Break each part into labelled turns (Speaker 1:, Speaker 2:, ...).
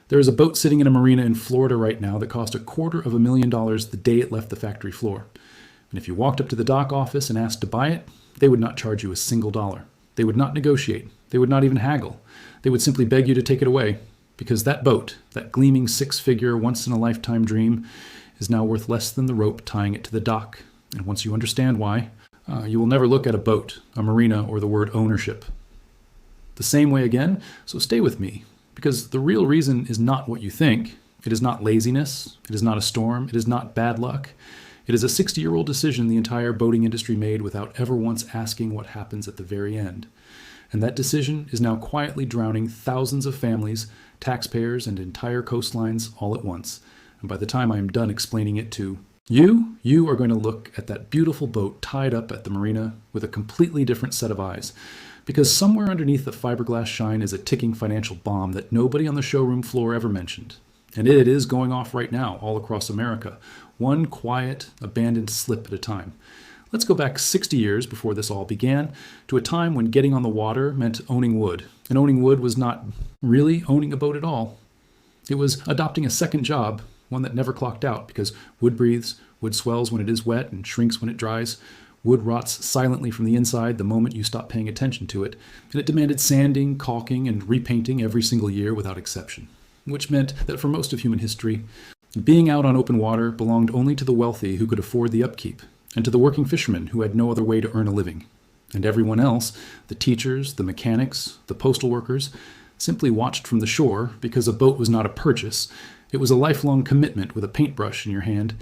Speaker 1: There is a boat sitting in a marina in Florida right now that cost $250,000 the day it left the factory floor. And if you walked up to the dock office and asked to buy it, they would not charge you a single dollar. They would not negotiate. They would not even haggle. They would simply beg you to take it away, because that boat, that gleaming six-figure, once-in-a-lifetime dream, is now worth less than the rope tying it to the dock. And once you understand why, you will never look at a boat, a marina, or the word ownership the same way again. So stay with me, because the real reason is not what you think. It is not laziness. It is not a storm. It is not bad luck. It is a 60-year-old decision the entire boating industry made without ever once asking what happens at the very end. And that decision is now quietly drowning thousands of families, taxpayers, and entire coastlines all at once. And by the time I am done explaining it to you are going to look at that beautiful boat tied up at the marina with a completely different set of eyes. Because somewhere underneath the fiberglass shine is a ticking financial bomb that nobody on the showroom floor ever mentioned. And it is going off right now all across America, one quiet, abandoned slip at a time. Let's go back 60 years before this all began, to a time when getting on the water meant owning wood. And owning wood was not really owning a boat at all. It was adopting a second job, one that never clocked out, because wood breathes, wood swells when it is wet and shrinks when it dries. Wood rots silently from the inside the moment you stop paying attention to it, and it demanded sanding, caulking, and repainting every single year without exception. Which meant that for most of human history, being out on open water belonged only to the wealthy who could afford the upkeep, and to the working fishermen who had no other way to earn a living. And everyone else, the teachers, the mechanics, the postal workers, simply watched from the shore because a boat was not a purchase. It was a lifelong commitment with a paintbrush in your hand.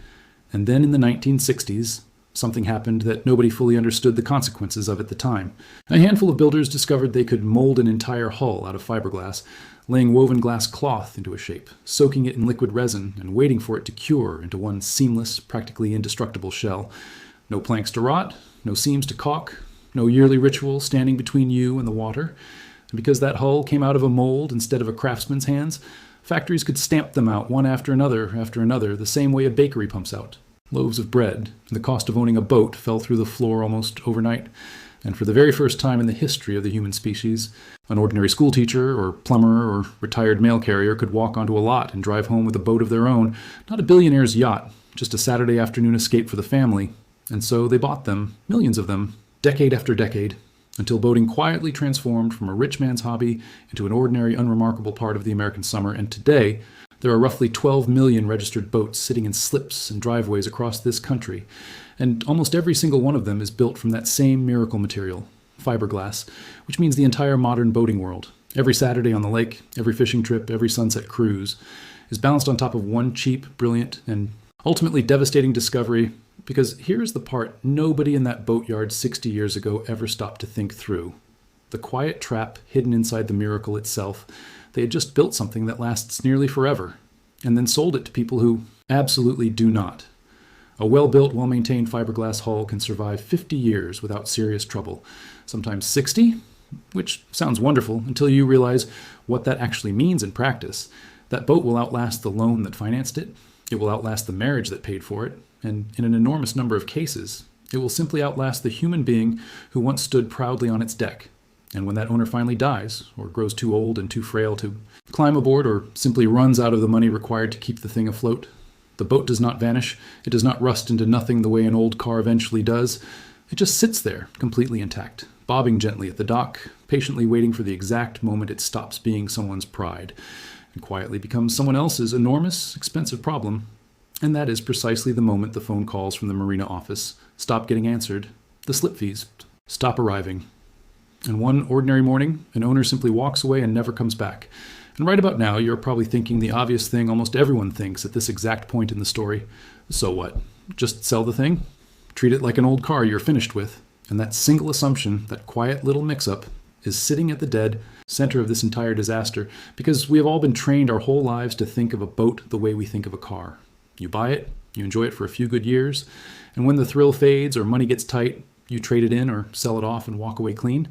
Speaker 1: And then in the 1960s, something happened that nobody fully understood the consequences of at the time. A handful of builders discovered they could mold an entire hull out of fiberglass, laying woven glass cloth into a shape, soaking it in liquid resin, and waiting for it to cure into one seamless, practically indestructible shell. No planks to rot, no seams to caulk, no yearly ritual standing between you and the water. And because that hull came out of a mold instead of a craftsman's hands, factories could stamp them out one after another, the same way a bakery pumps out loaves of bread. The cost of owning a boat fell through the floor almost overnight. And for the very first time in the history of the human species, an ordinary schoolteacher or plumber or retired mail carrier could walk onto a lot and drive home with a boat of their own, not a billionaire's yacht, just a Saturday afternoon escape for the family. And so they bought them, millions of them, decade after decade, until boating quietly transformed from a rich man's hobby into an ordinary, unremarkable part of the American summer. And today, there are roughly 12 million registered boats sitting in slips and driveways across this country, and almost every single one of them is built from that same miracle material, fiberglass, which means the entire modern boating world, every Saturday on the lake, every fishing trip, every sunset cruise, is balanced on top of one cheap, brilliant, and ultimately devastating discovery, because here's the part nobody in that boatyard 60 years ago ever stopped to think through. The quiet trap hidden inside the miracle itself. They had just built something that lasts nearly forever, and then sold it to people who absolutely do not. A well-built, well-maintained fiberglass hull can survive 50 years without serious trouble, sometimes 60, which sounds wonderful until you realize what that actually means in practice. That boat will outlast the loan that financed it, it will outlast the marriage that paid for it, and in an enormous number of cases, it will simply outlast the human being who once stood proudly on its deck. And when that owner finally dies, or grows too old and too frail to climb aboard, or simply runs out of the money required to keep the thing afloat, the boat does not vanish. It does not rust into nothing the way an old car eventually does. It just sits there, completely intact, bobbing gently at the dock, patiently waiting for the exact moment it stops being someone's pride, and quietly becomes someone else's enormous, expensive problem. And that is precisely the moment the phone calls from the Marina office stop getting answered, the slip fees stop arriving. And one ordinary morning, an owner simply walks away and never comes back. And right about now, you're probably thinking the obvious thing almost everyone thinks at this exact point in the story. So what? Just sell the thing? Treat it like an old car you're finished with. And that single assumption, that quiet little mix-up, is sitting at the dead center of this entire disaster, because we have all been trained our whole lives to think of a boat the way we think of a car. You buy it, you enjoy it for a few good years, and when the thrill fades or money gets tight, you trade it in or sell it off and walk away clean.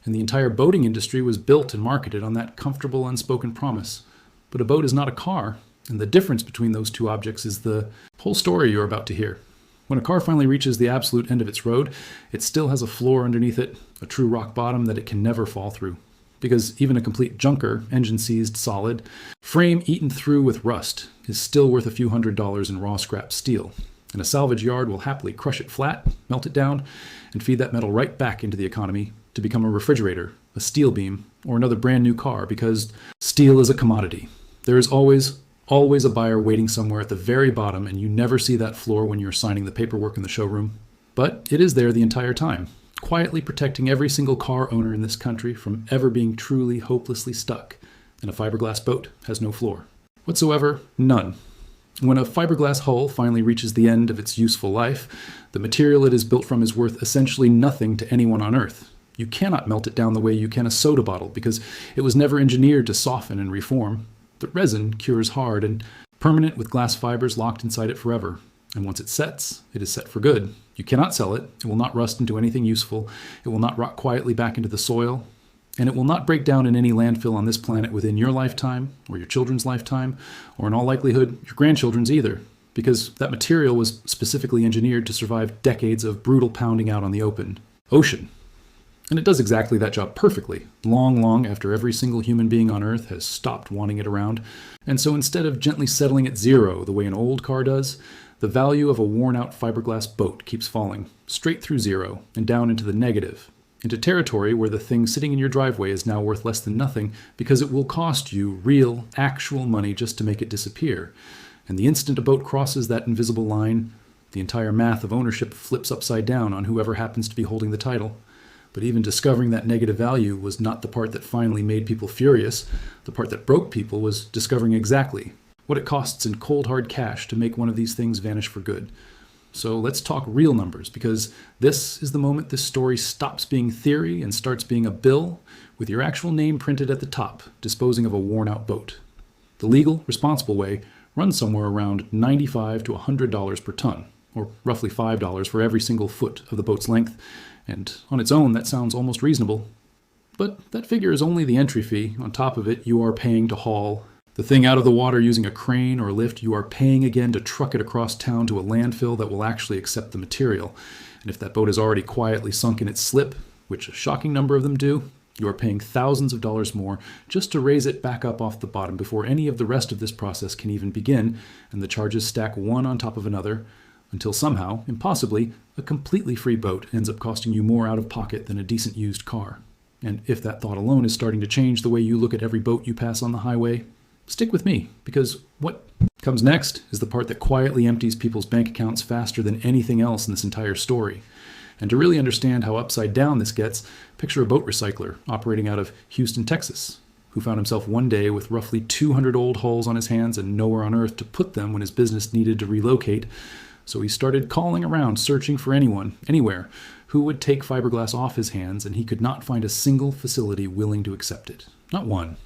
Speaker 1: And the entire boating industry was built and marketed on that comfortable, unspoken promise. But a boat is not a car, and the difference between those two objects is the whole story you're about to hear. When a car finally reaches the absolute end of its road, it still has a floor underneath it, a true rock bottom that it can never fall through. because even a complete junker, engine seized solid, frame eaten through with rust, is still worth a few $100s in raw scrap steel. And a salvage yard will happily crush it flat, melt it down, and feed that metal right back into the economy to become a refrigerator, a steel beam, or another brand new car, because steel is a commodity. There is always a buyer waiting somewhere at the very bottom, and you never see that floor when you're signing the paperwork in the showroom. But it is there the entire time, quietly protecting every single car owner in this country from ever being truly, hopelessly stuck. And a fiberglass boat has no floor. Whatsoever, none. When a fiberglass hull finally reaches the end of its useful life, the material it is built from is worth essentially nothing to anyone on Earth. You cannot melt it down the way you can a soda bottle because it was never engineered to soften and reform. The resin cures hard and permanent with glass fibers locked inside it forever. And once it sets, it is set for good. You cannot sell it. It will not rust into anything useful. It will not rot quietly back into the soil. And it will not break down in any landfill on this planet within your lifetime, or your children's lifetime, or in all likelihood, your grandchildren's either, because that material was specifically engineered to survive decades of brutal pounding out on the open ocean. And it does exactly that job perfectly, long after every single human being on Earth has stopped wanting it around. And so instead of gently settling at zero the way an old car does, the value of a worn-out fiberglass boat keeps falling, straight through zero and down into the negative, into territory where the thing sitting in your driveway is now worth less than nothing because it will cost you real, actual money just to make it disappear. And the instant a boat crosses that invisible line, the entire math of ownership flips upside down on whoever happens to be holding the title. But even discovering that negative value was not the part that finally made people furious. The part that broke people was discovering exactly what it costs in cold hard cash to make one of these things vanish for good. So let's talk real numbers, because this is the moment this story stops being theory and starts being a bill with your actual name printed at the top, disposing of a worn-out boat. The legal, responsible way runs somewhere around $95 to $100 per ton, or roughly $5 for every single foot of the boat's length, and on its own that sounds almost reasonable. But that figure is only the entry fee. On top of it, you are paying to haul the thing out of the water using a crane or lift. You are paying again to truck it across town to a landfill that will actually accept the material. And if that boat is already quietly sunk in its slip, which a shocking number of them do, you are paying thousands of dollars more just to raise it back up off the bottom before any of the rest of this process can even begin, and the charges stack one on top of another until somehow, impossibly, a completely free boat ends up costing you more out of pocket than a decent used car. And if that thought alone is starting to change the way you look at every boat you pass on the highway, stick with me, because what comes next is the part that quietly empties people's bank accounts faster than anything else in this entire story. And to really understand how upside down this gets, picture a boat recycler operating out of Houston, Texas, who found himself one day with roughly 200 old hulls on his hands and nowhere on Earth to put them when his business needed to relocate. So he started calling around, searching for anyone, anywhere, who would take fiberglass off his hands, and he could not find a single facility willing to accept it. Not one.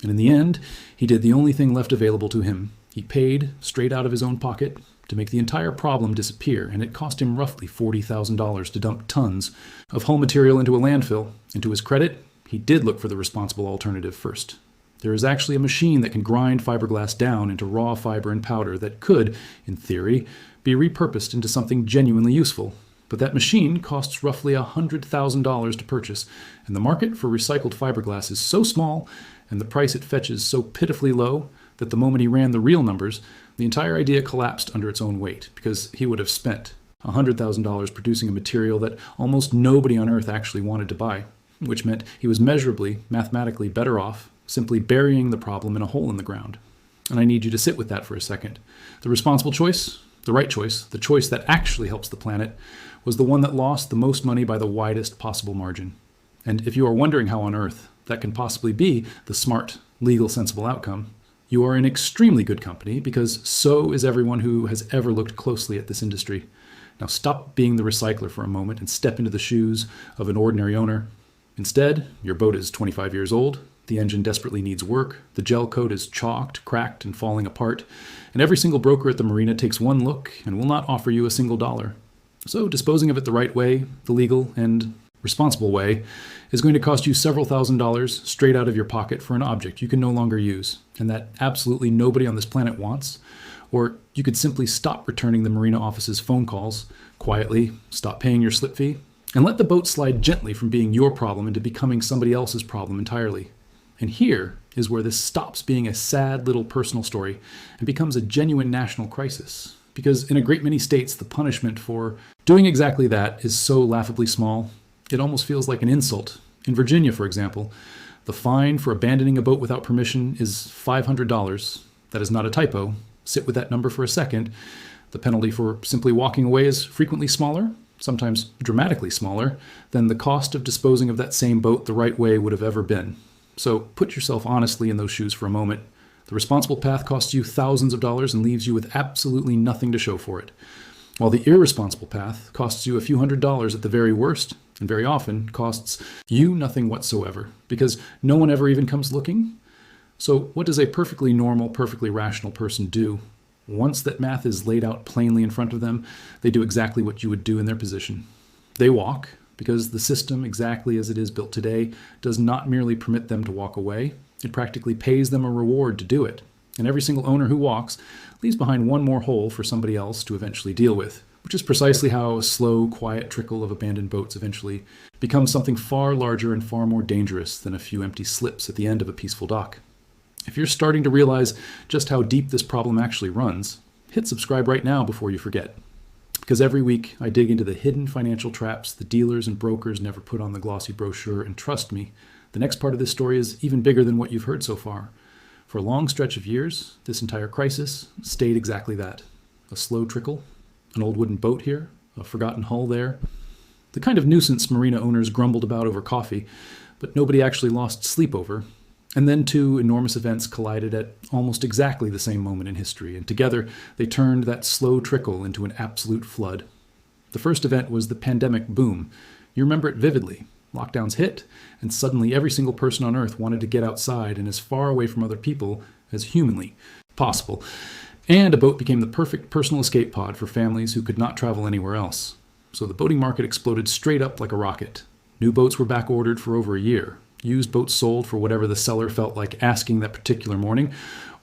Speaker 1: And in the end, he did the only thing left available to him. He paid, straight out of his own pocket, to make the entire problem disappear, and it cost him roughly $40,000 to dump tons of hull material into a landfill. And to his credit, he did look for the responsible alternative first. There is actually a machine that can grind fiberglass down into raw fiber and powder that could, in theory, be repurposed into something genuinely useful. But that machine costs roughly $100,000 to purchase, and the market for recycled fiberglass is so small and the price it fetches so pitifully low that the moment he ran the real numbers, the entire idea collapsed under its own weight, because he would have spent $100,000 producing a material that almost nobody on Earth actually wanted to buy, which meant he was measurably, mathematically better off simply burying the problem in a hole in the ground. And I need you to sit with that for a second. The responsible choice, the right choice, the choice that actually helps the planet, was the one that lost the most money by the widest possible margin. And if you are wondering how on earth that can possibly be the smart, legal, sensible outcome, you are in extremely good company, because so is everyone who has ever looked closely at this industry. Now stop being the recycler for a moment and step into the shoes of an ordinary owner. Instead, your boat is 25 years old, the engine desperately needs work, the gel coat is chalked, cracked, and falling apart, and every single broker at the marina takes one look and will not offer you a single dollar. So disposing of it the right way, the legal and responsible way, is going to cost you several $1,000s straight out of your pocket for an object you can no longer use, and that absolutely nobody on this planet wants. Or you could simply stop returning the marina office's phone calls, quietly stop paying your slip fee, and let the boat slide gently from being your problem into becoming somebody else's problem entirely. And here is where this stops being a sad little personal story and becomes a genuine national crisis. Because in a great many states, the punishment for doing exactly that is so laughably small, it almost feels like an insult. In Virginia, for example, the fine for abandoning a boat without permission is $500. That is not a typo. Sit with that number for a second. The penalty for simply walking away is frequently smaller, sometimes dramatically smaller, than the cost of disposing of that same boat the right way would have ever been. So put yourself honestly in those shoes for a moment. The responsible path costs you thousands of dollars and leaves you with absolutely nothing to show for it, while the irresponsible path costs you a few $100s at the very worst, and very often costs you nothing whatsoever, because no one ever even comes looking. So what does a perfectly normal, perfectly rational person do? Once that math is laid out plainly in front of them, they do exactly what you would do in their position. They walk, because the system, exactly as it is built today, does not merely permit them to walk away. It practically pays them a reward to do it. And every single owner who walks leaves behind one more hole for somebody else to eventually deal with, which is precisely how a slow, quiet trickle of abandoned boats eventually becomes something far larger and far more dangerous than a few empty slips at the end of a peaceful dock. If you're starting to realize just how deep this problem actually runs, hit subscribe right now before you forget. Because every week I dig into the hidden financial traps the dealers and brokers never put on the glossy brochure, and trust me, the next part of this story is even bigger than what you've heard so far. For a long stretch of years, this entire crisis stayed exactly that. A slow trickle, an old wooden boat here, a forgotten hull there. The kind of nuisance marina owners grumbled about over coffee, but nobody actually lost sleep over. And then two enormous events collided at almost exactly the same moment in history, and together they turned that slow trickle into an absolute flood. The first event was the pandemic boom. You remember it vividly. Lockdowns hit, and suddenly every single person on Earth wanted to get outside and as far away from other people as humanly possible. And a boat became the perfect personal escape pod for families who could not travel anywhere else. So the boating market exploded straight up like a rocket. New boats were back ordered for over a year. Used boats sold for whatever the seller felt like asking that particular morning.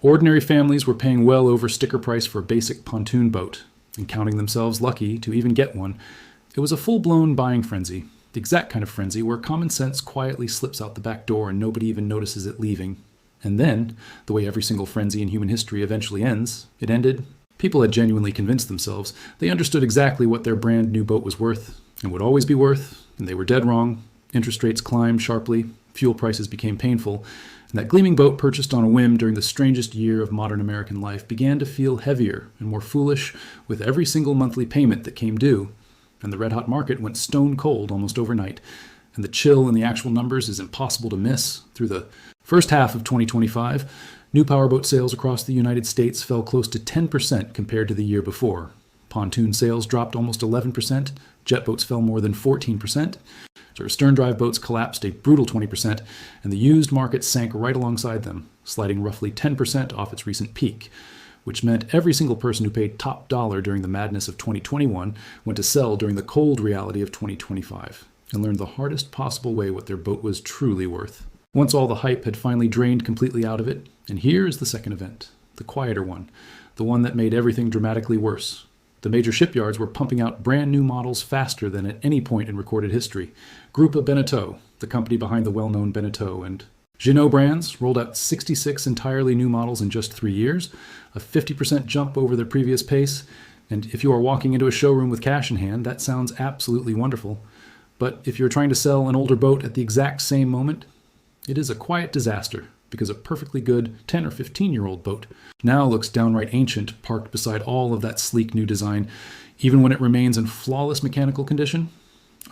Speaker 1: Ordinary families were paying well over sticker price for a basic pontoon boat and counting themselves lucky to even get one. It was a full-blown buying frenzy. The exact kind of frenzy where common sense quietly slips out the back door and nobody even notices it leaving. And then, the way every single frenzy in human history eventually ends, it ended. People had genuinely convinced themselves. They understood exactly what their brand new boat was worth and would always be worth, and they were dead wrong. Interest rates climbed sharply, fuel prices became painful, and that gleaming boat purchased on a whim during the strangest year of modern American life began to feel heavier and more foolish with every single monthly payment that came due. And the red-hot market went stone cold almost overnight. And the chill in the actual numbers is impossible to miss. Through the first half of 2025, new powerboat sales across the United States fell close to 10% compared to the year before. Pontoon sales dropped almost 11%, jet boats fell more than 14%, stern drive boats collapsed a brutal 20%, and the used market sank right alongside them, sliding roughly 10% off its recent peak, which meant every single person who paid top dollar during the madness of 2021 went to sell during the cold reality of 2025 and learned the hardest possible way what their boat was truly worth. Once all the hype had finally drained completely out of it, and here is the second event, the quieter one, the one that made everything dramatically worse. The major shipyards were pumping out brand new models faster than at any point in recorded history. Grupa Beneteau, the company behind the well-known Beneteau and Jeanneau brands, rolled out 66 entirely new models in just 3 years, a 50% jump over their previous pace. And if you are walking into a showroom with cash in hand, that sounds absolutely wonderful. But if you're trying to sell an older boat at the exact same moment, it is a quiet disaster, because a perfectly good 10 or 15-year-old boat now looks downright ancient, parked beside all of that sleek new design, even when it remains in flawless mechanical condition.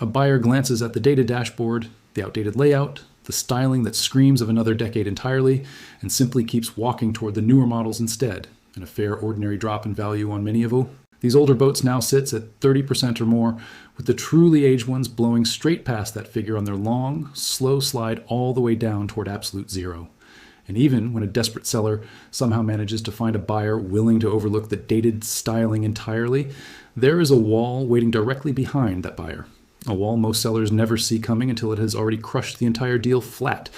Speaker 1: A buyer glances at the data dashboard, the outdated layout, the styling that screams of another decade entirely, and simply keeps walking toward the newer models instead, and a fair ordinary drop in value on many of them. These older boats now sits at 30% or more, with the truly aged ones blowing straight past that figure on their long, slow slide all the way down toward absolute zero. And even when a desperate seller somehow manages to find a buyer willing to overlook the dated styling entirely, there is a wall waiting directly behind that buyer. A wall most sellers never see coming until it has already crushed the entire deal flat.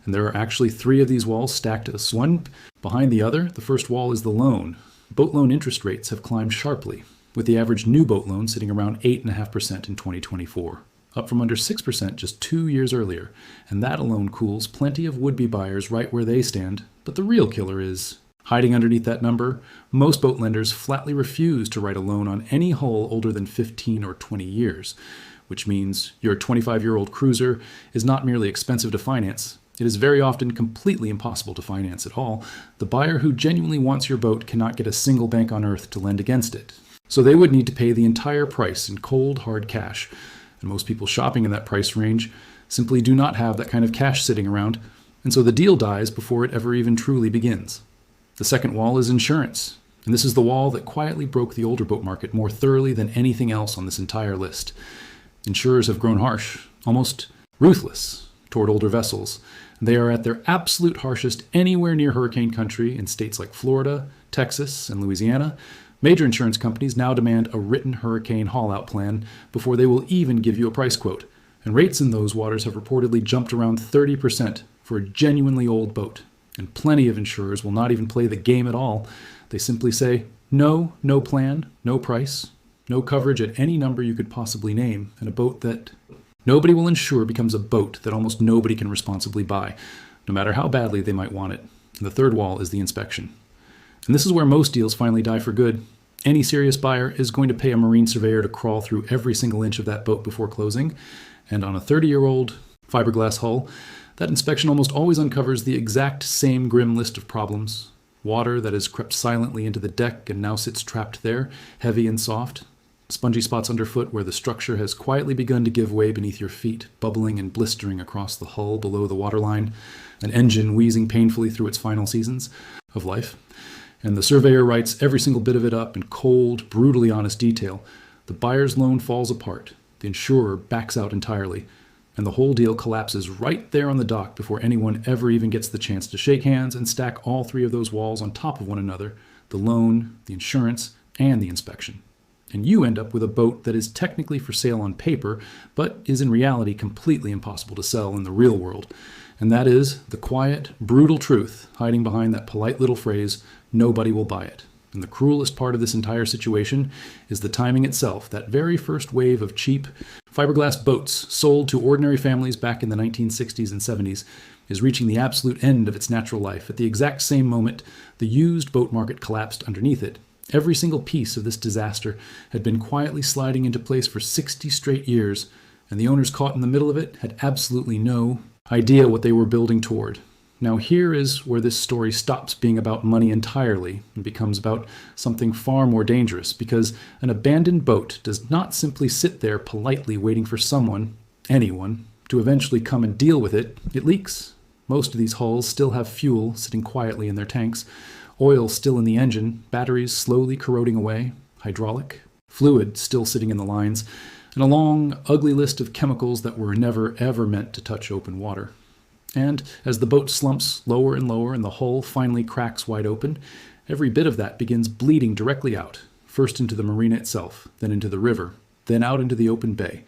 Speaker 1: And there are actually 3 of these walls stacked as one behind the other. The first wall is the loan. Boat loan interest rates have climbed sharply, with the average new boat loan sitting around 8.5% in 2024. up from under 6% just 2 years earlier, and that alone cools plenty of would-be buyers right where they stand. But the real killer is, hiding underneath that number, most boat lenders flatly refuse to write a loan on any hull older than 15 or 20 years, which means your 25-year-old cruiser is not merely expensive to finance, it is very often completely impossible to finance at all. The buyer who genuinely wants your boat cannot get a single bank on earth to lend against it. So they would need to pay the entire price in cold, hard cash. And most people shopping in that price range simply do not have that kind of cash sitting around, and so the deal dies before it ever even truly begins. The second wall is insurance, and this is the wall that quietly broke the older boat market more thoroughly than anything else on this entire list. Insurers have grown harsh, almost ruthless, toward older vessels. They are at their absolute harshest anywhere near hurricane country in states like Florida, Texas, and Louisiana. Major insurance companies now demand a written hurricane haul-out plan before they will even give you a price quote. And rates in those waters have reportedly jumped around 30% for a genuinely old boat. And plenty of insurers will not even play the game at all. They simply say, no plan, no price, no coverage at any number you could possibly name, and a boat that nobody will insure becomes a boat that almost nobody can responsibly buy, no matter how badly they might want it. And the third wall is the inspection. And this is where most deals finally die for good. Any serious buyer is going to pay a marine surveyor to crawl through every single inch of that boat before closing. And on a 30-year-old fiberglass hull, that inspection almost always uncovers the exact same grim list of problems. Water that has crept silently into the deck and now sits trapped there, heavy and soft. Spongy spots underfoot where the structure has quietly begun to give way beneath your feet, bubbling and blistering across the hull below the waterline. An engine wheezing painfully through its final seasons of life. And the surveyor writes every single bit of it up in cold, brutally honest detail. The buyer's loan falls apart. The insurer backs out entirely. And the whole deal collapses right there on the dock before anyone ever even gets the chance to shake hands and stack all three of those walls on top of one another: the loan, the insurance, and the inspection. And you end up with a boat that is technically for sale on paper, but is in reality completely impossible to sell in the real world. And that is the quiet, brutal truth hiding behind that polite little phrase, nobody will buy it. And the cruelest part of this entire situation is the timing itself. That very first wave of cheap fiberglass boats sold to ordinary families back in the 1960s and 70s is reaching the absolute end of its natural life. At the exact same moment, the used boat market collapsed underneath it. Every single piece of this disaster had been quietly sliding into place for 60 straight years, and the owners caught in the middle of it had absolutely no idea what they were building toward. Now here is where this story stops being about money entirely and becomes about something far more dangerous, because an abandoned boat does not simply sit there politely waiting for someone, anyone, to eventually come and deal with it. It leaks. Most of these hulls still have fuel sitting quietly in their tanks, oil still in the engine, batteries slowly corroding away, hydraulic fluid still sitting in the lines, and a long, ugly list of chemicals that were never, ever meant to touch open water. And as the boat slumps lower and lower and the hull finally cracks wide open, every bit of that begins bleeding directly out, first into the marina itself, then into the river, then out into the open bay.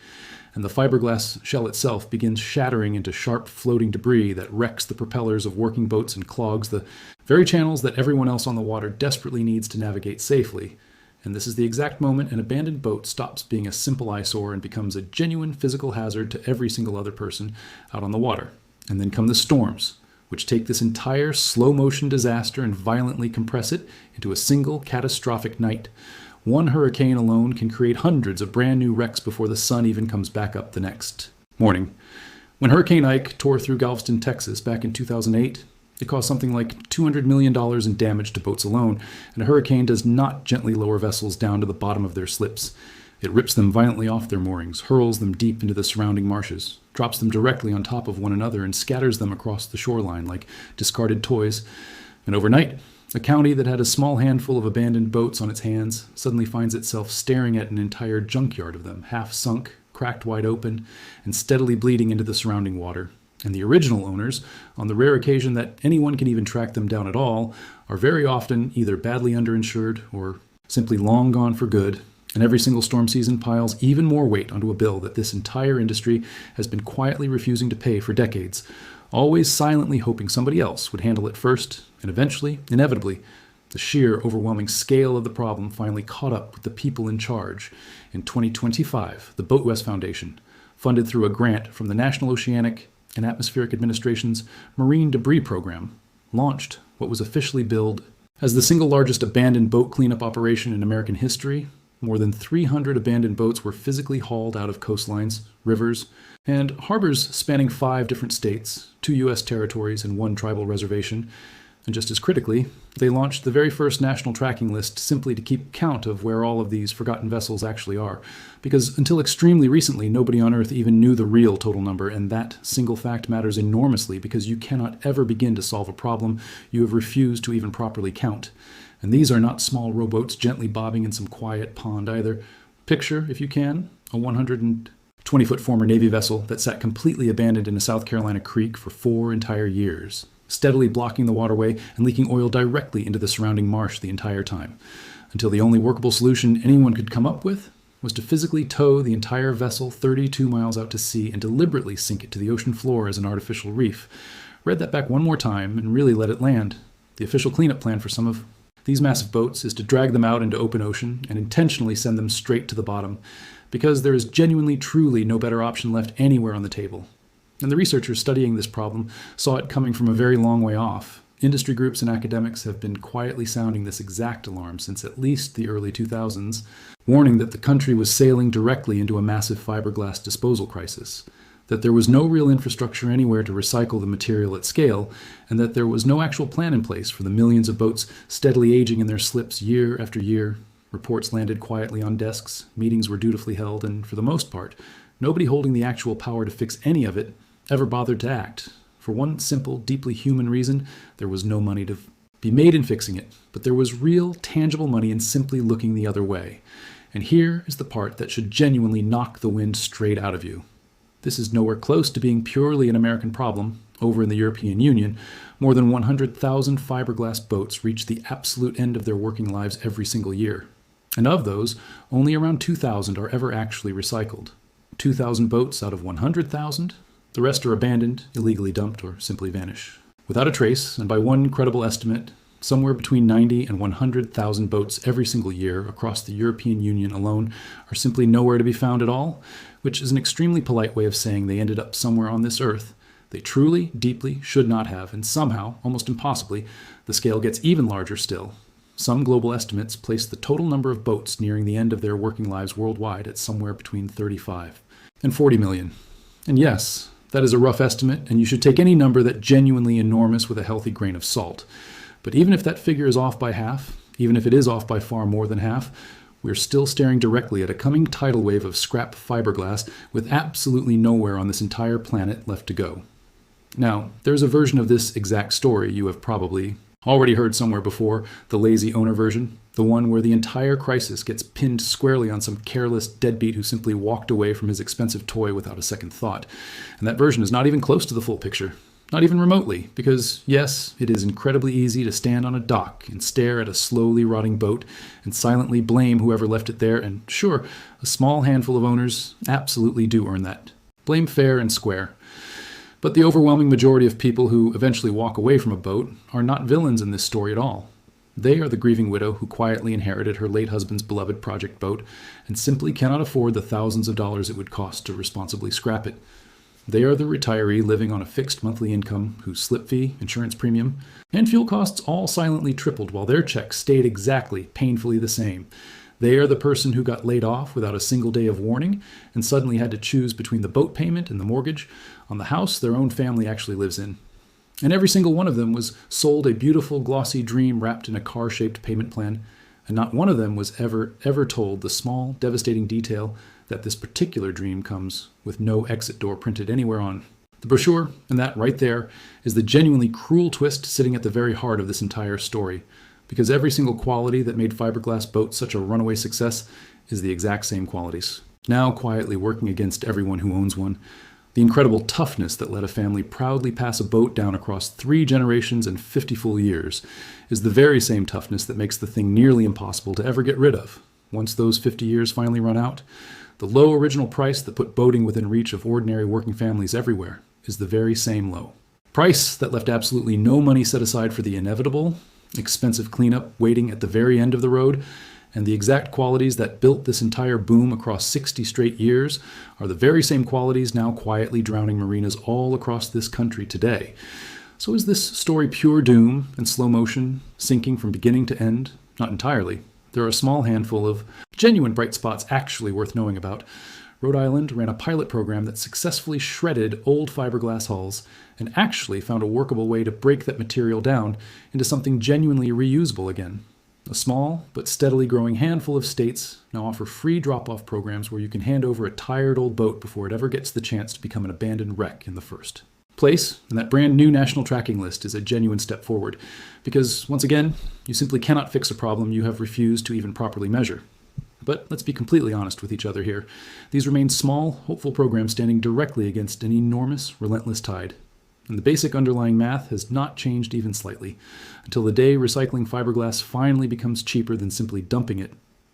Speaker 1: And the fiberglass shell itself begins shattering into sharp floating debris that wrecks the propellers of working boats and clogs the very channels that everyone else on the water desperately needs to navigate safely. And this is the exact moment an abandoned boat stops being a simple eyesore and becomes a genuine physical hazard to every single other person out on the water. And then come the storms, which take this entire slow-motion disaster and violently compress it into a single catastrophic night. One hurricane alone can create hundreds of brand new wrecks before the sun even comes back up the next morning. When Hurricane Ike tore through Galveston, Texas back in 2008, it caused something like $200 million in damage to boats alone, and a hurricane does not gently lower vessels down to the bottom of their slips. It rips them violently off their moorings, hurls them deep into the surrounding marshes, drops them directly on top of one another, and scatters them across the shoreline like discarded toys. And overnight, a county that had a small handful of abandoned boats on its hands suddenly finds itself staring at an entire junkyard of them, half sunk, cracked wide open, and steadily bleeding into the surrounding water. And the original owners, on the rare occasion that anyone can even track them down at all, are very often either badly underinsured or simply long gone for good. And every single storm season piles even more weight onto a bill that this entire industry has been quietly refusing to pay for decades, always silently hoping somebody else would handle it first, and eventually, inevitably, the sheer overwhelming scale of the problem finally caught up with the people in charge. In 2025, the Boat West Foundation, funded through a grant from the National Oceanic and Atmospheric Administration's Marine Debris Program, launched what was officially billed as the single largest abandoned boat cleanup operation in American history. More than 300 abandoned boats were physically hauled out of coastlines, rivers, and harbors spanning 5 different states, 2 U.S. territories, and 1 tribal reservation. And just as critically, they launched the very first national tracking list simply to keep count of where all of these forgotten vessels actually are. Because until extremely recently, nobody on Earth even knew the real total number, and that single fact matters enormously because you cannot ever begin to solve a problem you have refused to even properly count. And these are not small rowboats gently bobbing in some quiet pond either. Picture, if you can, a 120-foot former Navy vessel that sat completely abandoned in a South Carolina creek for 4 entire years, steadily blocking the waterway and leaking oil directly into the surrounding marsh the entire time, until the only workable solution anyone could come up with was to physically tow the entire vessel 32 miles out to sea and deliberately sink it to the ocean floor as an artificial reef. Read that back one more time and really let it land. The official cleanup plan for some of these massive boats is to drag them out into open ocean and intentionally send them straight to the bottom, because there is genuinely, truly no better option left anywhere on the table. And the researchers studying this problem saw it coming from a very long way off. Industry groups and academics have been quietly sounding this exact alarm since at least the early 2000s, warning that the country was sailing directly into a massive fiberglass disposal crisis, that there was no real infrastructure anywhere to recycle the material at scale, and that there was no actual plan in place for the millions of boats steadily aging in their slips year after year. Reports landed quietly on desks, meetings were dutifully held, and for the most part, nobody holding the actual power to fix any of it ever bothered to act. For one simple, deeply human reason, there was no money to be made in fixing it, but there was real, tangible money in simply looking the other way. And here is the part that should genuinely knock the wind straight out of you. This is nowhere close to being purely an American problem. Over in the European Union, more than 100,000 fiberglass boats reach the absolute end of their working lives every single year. And of those, only around 2,000 are ever actually recycled. 2,000 boats out of 100,000? The rest are abandoned, illegally dumped, or simply vanish without a trace, and by one credible estimate, somewhere between 90 and 100,000 boats every single year across the European Union alone are simply nowhere to be found at all, which is an extremely polite way of saying they ended up somewhere on this earth they truly, deeply should not have, and somehow, almost impossibly, the scale gets even larger still. Some global estimates place the total number of boats nearing the end of their working lives worldwide at somewhere between 35 and 40 million. And yes, that is a rough estimate, and you should take any number that genuinely enormous with a healthy grain of salt. But even if that figure is off by half, even if it is off by far more than half, we're still staring directly at a coming tidal wave of scrap fiberglass with absolutely nowhere on this entire planet left to go. Now, there's a version of this exact story you have probably already heard somewhere before, the lazy owner version, the one where the entire crisis gets pinned squarely on some careless deadbeat who simply walked away from his expensive toy without a second thought. And that version is not even close to the full picture. Not even remotely, because yes, it is incredibly easy to stand on a dock and stare at a slowly rotting boat and silently blame whoever left it there, and sure, a small handful of owners absolutely do earn that. Blame fair and square. But the overwhelming majority of people who eventually walk away from a boat are not villains in this story at all. They are the grieving widow who quietly inherited her late husband's beloved project boat and simply cannot afford the thousands of dollars it would cost to responsibly scrap it. They are the retiree living on a fixed monthly income whose slip fee, insurance premium, and fuel costs all silently tripled while their check stayed exactly, painfully the same. They are the person who got laid off without a single day of warning and suddenly had to choose between the boat payment and the mortgage on the house their own family actually lives in. And every single one of them was sold a beautiful, glossy dream wrapped in a car-shaped payment plan, and not one of them was ever told the small, devastating detail that this particular dream comes with no exit door printed anywhere on the brochure, and that right there is the genuinely cruel twist sitting at the very heart of this entire story, because every single quality that made fiberglass boats such a runaway success is the exact same qualities, now quietly working against everyone who owns one. The incredible toughness that let a family proudly pass a boat down across 3 generations and 50 full years is the very same toughness that makes the thing nearly impossible to ever get rid of. Once those 50 years finally run out, the low original price that put boating within reach of ordinary working families everywhere is the very same low price that left absolutely no money set aside for the inevitable, expensive cleanup waiting at the very end of the road, And the exact qualities that built this entire boom across 60 straight years are the very same qualities now quietly drowning marinas all across this country today. So is this story pure doom and slow motion, sinking from beginning to end? Not entirely. There are a small handful of genuine bright spots actually worth knowing about. Rhode Island ran a pilot program that successfully shredded old fiberglass hulls and actually found a workable way to break that material down into something genuinely reusable again. A small but steadily growing handful of states now offer free drop-off programs where you can hand over a tired old boat before it ever gets the chance to become an abandoned wreck in the first place. And that brand new national tracking list is a genuine step forward because, once again, you simply cannot fix a problem you have refused to even properly measure. But let's be completely honest with each other here. These remain small, hopeful programs standing directly against an enormous, relentless tide. And the basic underlying math has not changed even slightly. Until the day recycling fiberglass finally becomes cheaper than simply dumping it,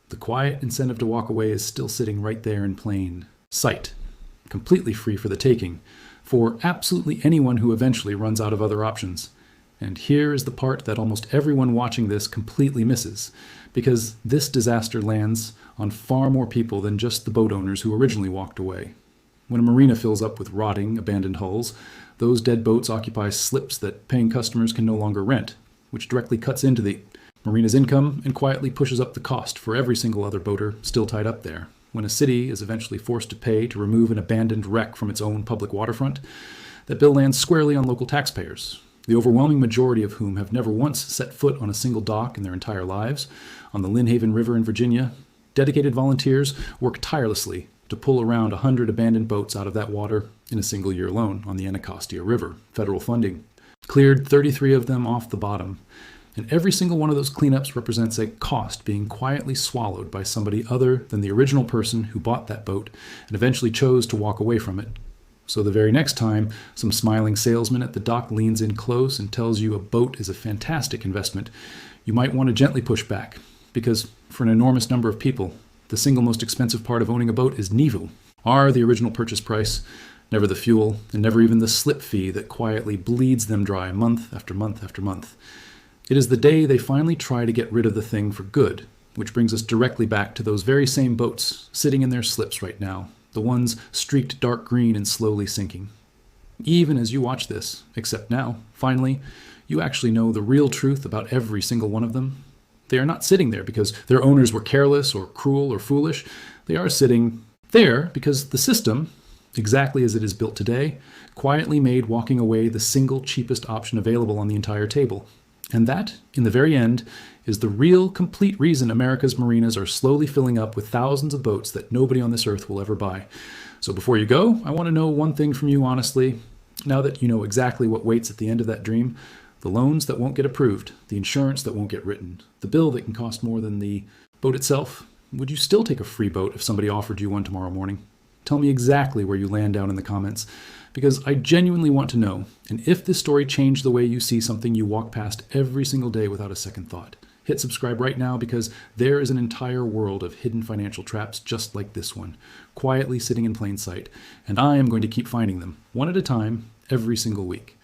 Speaker 1: the quiet incentive to walk away is still sitting right there in plain sight, completely free for the taking, for absolutely anyone who eventually runs out of other options. And here is the part that almost everyone watching this completely misses, because this disaster lands on far more people than just the boat owners who originally walked away. When a marina fills up with rotting, abandoned hulls, those dead boats occupy slips that paying customers can no longer rent, which directly cuts into the marina's income and quietly pushes up the cost for every single other boater still tied up there. When a city is eventually forced to pay to remove an abandoned wreck from its own public waterfront, that bill lands squarely on local taxpayers, the overwhelming majority of whom have never once set foot on a single dock in their entire lives. On the Lynnhaven River in Virginia, dedicated volunteers work tirelessly to pull around 100 abandoned boats out of that water in a single year alone on the Anacostia River. Federal funding cleared 33 of them off the bottom. And every single one of those cleanups represents a cost being quietly swallowed by somebody other than the original person who bought that boat and eventually chose to walk away from it. So the very next time some smiling salesman at the dock leans in close and tells you a boat is a fantastic investment, you might want to gently push back, because for an enormous number of people, the single most expensive part of owning a boat is nivu, the original purchase price, never the fuel, and never even the slip fee that quietly bleeds them dry month after month after month. It is the day they finally try to get rid of the thing for good, which brings us directly back to those very same boats sitting in their slips right now, the ones streaked dark green and slowly sinking. Even as you watch this, except now, finally, you actually know the real truth about every single one of them. They are not sitting there because their owners were careless or cruel or foolish. They are sitting there because the system, exactly as it is built today, quietly made walking away the single cheapest option available on the entire table. And that, in the very end, is the real, complete reason America's marinas are slowly filling up with thousands of boats that nobody on this earth will ever buy. So before you go, I want to know one thing from you honestly. Now that you know exactly what waits at the end of that dream, the loans that won't get approved, the insurance that won't get written, the bill that can cost more than the boat itself, would you still take a free boat if somebody offered you one tomorrow morning? Tell me exactly where you land down in the comments, because I genuinely want to know, and if this story changed the way you see something you walk past every single day without a second thought. Hit subscribe right now, because there is an entire world of hidden financial traps just like this one, quietly sitting in plain sight, and I am going to keep finding them, one at a time, every single week.